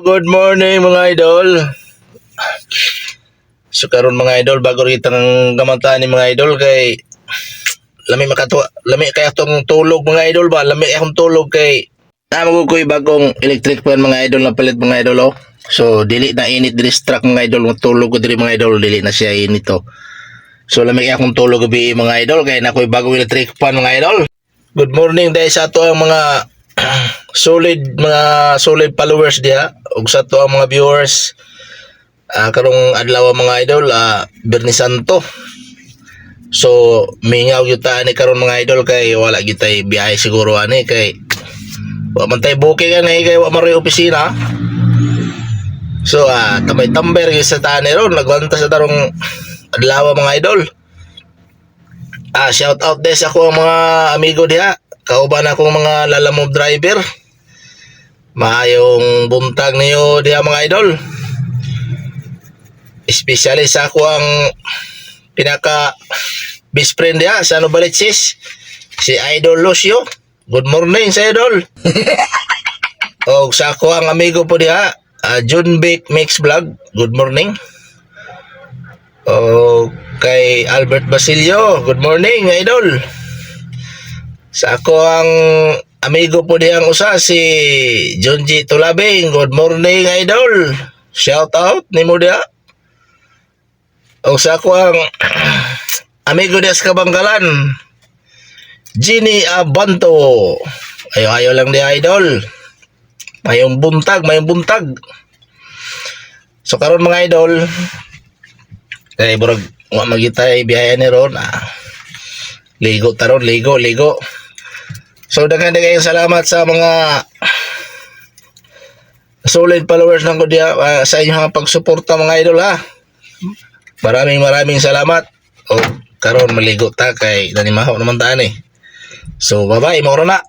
Good morning mga idol. So karon mga idol, bago kita ng gamantaan ni mga idol kay lami kay atong tulog mga idol ba, lami akong tulog kay magukoy bagong electric fan mga idol na palit mga idol oh. So dili na init dili struck mga idol, tulog ko diri mga idol, dili na siya init oh. So lami akong tulog gabi mga idol kay nakoy bagong electric fan mga idol. Good morning dahil sa ato ang mga solid followers diha ug sa ato ang mga viewers karong adlaw mga idol, Bernie Santo. So mingaw gyud ta ni karon mga idol kay wala gyud tay biyahe siguro ani kay wa man tay booking ani kay wa man ray opisina. So tambay-tambay gyud sa tani ron, nagbanta sa tarong adlaw mga idol. Shout out des ako ang mga amigo diha, kauban akong mga lalamove driver. Maayong buntag niyo diha mga idol. Especially sa ako ang pinaka best friend diha sa Novaliches, si Idol Lucio. Good morning sa idol. O sa ako ang amigo po diha, Junbeck Mix Vlog. Good morning. O kay Albert Basilio, good morning idol. Sa ako ang amigo po diyang usa, si Junji Tulabing, good morning idol. Shout out ni mo diha. O sa ako ang amigo diya sa Kabangkalan, Ginny Abanto. Ayo lang diya idol. Mayong buntag. So karon mga idol, kay burag wa magitay biyahe ni ron. Ligo taron, ligo. So daghan kayong salamat sa mga solid followers ng Kudia, sa inyong pagsuporta mga idol ha. Maraming salamat. O karon maligo ta kay nanimahaw naman taan eh. So bye-bye, mauro na.